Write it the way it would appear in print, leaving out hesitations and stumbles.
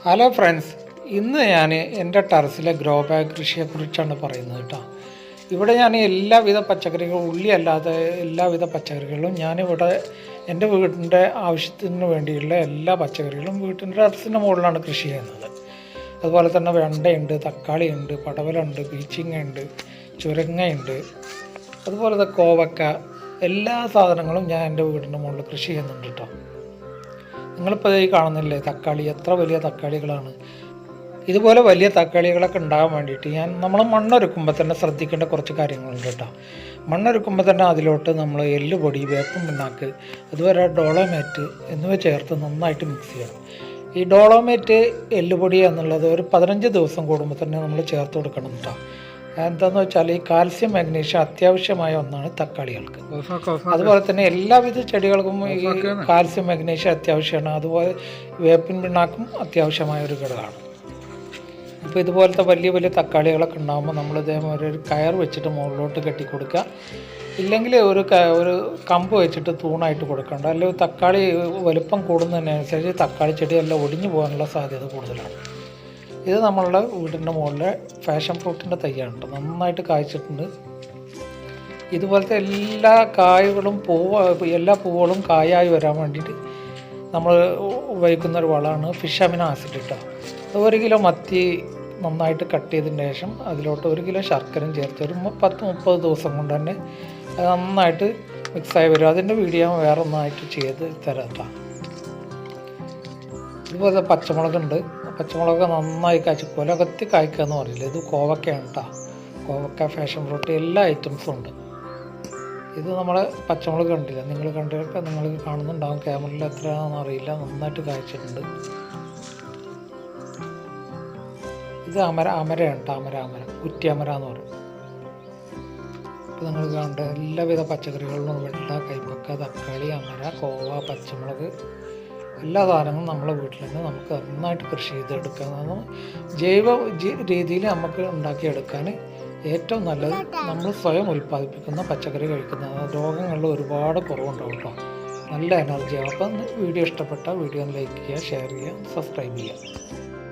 Hello friends, ഇന്ന് ഞാൻ എൻ്റെ ടെറസിലെ ഗ്രോ ബാഗ് കൃഷിയെക്കുറിച്ചാണ് പറയുന്നത് കേട്ടോ. ഇവിടെ ഞാൻ എല്ലാവിധ പച്ചക്കറികളും, ഉള്ളി അല്ലാതെ എല്ലാവിധ പച്ചക്കറികളും ഞാനിവിടെ എൻ്റെ വീടിൻ്റെ ആവശ്യത്തിന് വേണ്ടിയുള്ള എല്ലാ പച്ചക്കറികളും വീട്ടിൻ്റെ ടെറസിൻ്റെ മുകളിലാണ് കൃഷി ചെയ്യുന്നത്. അതുപോലെ തന്നെ വെണ്ടയുണ്ട്, തക്കാളിയുണ്ട്, പടവലുണ്ട്, പീച്ചിങ്ങയുണ്ട്, ചുരങ്ങയുണ്ട്, അതുപോലെ തന്നെ കോവക്ക, എല്ലാ സാധനങ്ങളും ഞാൻ എൻ്റെ വീടിൻ്റെ മുകളിൽ കൃഷി ചെയ്യുന്നുണ്ട് കേട്ടോ. നിങ്ങളിപ്പോൾ ഈ കാണുന്നില്ലേ തക്കാളി, എത്ര വലിയ തക്കാളികളാണ്. ഇതുപോലെ വലിയ തക്കാളികളൊക്കെ ഉണ്ടാകാൻ വേണ്ടിയിട്ട് നമ്മൾ മണ്ണൊരുക്കുമ്പോൾ തന്നെ ശ്രദ്ധിക്കേണ്ട കുറച്ച് കാര്യങ്ങളുണ്ട് കേട്ടോ. മണ്ണൊരുക്കുമ്പോൾ തന്നെ അതിലോട്ട് നമ്മൾ എല്ലുപൊടി, വേപ്പും പിണ്ണാക്ക്, അതുപോലെ ഡോളോമേറ്റ് എന്നിവ ചേർത്ത് നന്നായിട്ട് മിക്സ് ചെയ്യണം. ഈ ഡോളോമേറ്റ്, എല്ലുപൊടി എന്നുള്ളത് ഒരു 15 ദിവസം കൂടുമ്പോൾ തന്നെ നമ്മൾ ചേർത്ത് കൊടുക്കണം കേട്ടോ. എന്താണെന്ന് വെച്ചാൽ ഈ കാൽസ്യം, മാഗ്നീഷ്യം അത്യാവശ്യമായ ഒന്നാണ് തക്കാളികൾക്ക്. അതുപോലെ തന്നെ എല്ലാവിധ ചെടികൾക്കും ഈ കാൽസ്യം, മാഗ്നീഷ്യം അത്യാവശ്യമാണ്. അതുപോലെ വേപ്പിൻ പിണ്ണാക്കും അത്യാവശ്യമായ ഒരു ഘടകമാണ്. ഇപ്പോൾ ഇതുപോലത്തെ വലിയ വലിയ തക്കാളികളൊക്കെ ഉണ്ടാകുമ്പോൾ നമ്മൾ ഇതേപോലെ ഒരു കയർ വെച്ചിട്ട് മുകളിലോട്ട് കെട്ടിക്കൊടുക്കുക, ഇല്ലെങ്കിൽ ഒരു കമ്പ് വെച്ചിട്ട് തൂണായിട്ട് കൊടുക്കേണ്ട. അല്ലെങ്കിൽ തക്കാളി വലുപ്പം കൂടുന്നതിനനുസരിച്ച് തക്കാളി ചെടിയെല്ലാം ഒടിഞ്ഞു പോകാനുള്ള സാധ്യത കൂടുതലാണ്. ഇത് നമ്മളുടെ വീടിൻ്റെ മുകളിലെ ഫാഷൻ ഫ്രൂട്ടിൻ്റെ തൈയാണ് കേട്ടോ. നന്നായിട്ട് കായ്ച്ചിട്ടുണ്ട്. ഇതുപോലത്തെ എല്ലാ കായകളും എല്ലാ പൂവുകളും കായായി വരാൻ വേണ്ടിയിട്ട് നമ്മൾ ഉപയോഗിക്കുന്ന ഒരു വളമാണ് ഫിഷ് അമിനോ ആസിഡ് കേട്ടോ. 1 കിലോ മത്തി നന്നായിട്ട് കട്ട് ചെയ്തതിന് ശേഷം അതിലോട്ട് 1 കിലോ ശർക്കരയും ചേർത്ത് ഒരു 10-30 ദിവസം കൊണ്ട് തന്നെ അത് നന്നായിട്ട് മിക്സായി വരും. അതിൻ്റെ വീഡിയോ വേറെ ഒന്നായിട്ട് ചെയ്ത് തരാം കേട്ടോ. ഇതുപോലെ പച്ചമുളകുണ്ട്. പച്ചമുളക് നന്നായി കായ്ച്ച് കൊലകത്തി കായ്ക്കുക എന്ന് പറയില്ല, ഇത് കോവക്കയാണ് കേട്ടോ. കോവക്ക, ഫാഷൻ ഫ്രൂട്ട്, എല്ലാ ഐറ്റംസും ഉണ്ട്. ഇത് നമ്മൾ പച്ചമുളക് കണ്ടില്ല, നിങ്ങൾ കാണുന്നുണ്ടാവും. ക്യാമറയിൽ എത്രയാണെന്ന് അറിയില്ല, നന്നായിട്ട് കായ്ച്ചിട്ടുണ്ട്. ഇത് അമരയാണ് കേട്ടോ. അമര കുറ്റിയമര എന്ന് പറയും. ഇപ്പോൾ നിങ്ങൾ കാണേണ്ട എല്ലാവിധ പച്ചക്കറികളിലും വെണ്ട, കൈപ്പക്ക, തക്കാളി, അമര, കോവ, പച്ചമുളക്, എല്ലാ സാധനങ്ങളും നമ്മളെ വീട്ടിൽ തന്നെ നമുക്ക് നന്നായിട്ട് കൃഷി ചെയ്തെടുക്കാവുന്നതാണ്. ജൈവ രീതിയിൽ നമുക്ക് ഉണ്ടാക്കിയെടുക്കാൻ ഏറ്റവും നല്ലത് നമ്മൾ സ്വയം ഉൽപ്പാദിപ്പിക്കുന്ന പച്ചക്കറി കഴിക്കുന്നതാണ്. രോഗങ്ങളിൽ ഒരുപാട് കുറവുണ്ടാവും കേട്ടോ. നല്ല എനർജിയാണ്. അപ്പം വീഡിയോ ഇഷ്ടപ്പെട്ട വീഡിയോ ലൈക്ക് ചെയ്യുക, ഷെയർ ചെയ്യുക, സബ്സ്ക്രൈബ് ചെയ്യുക.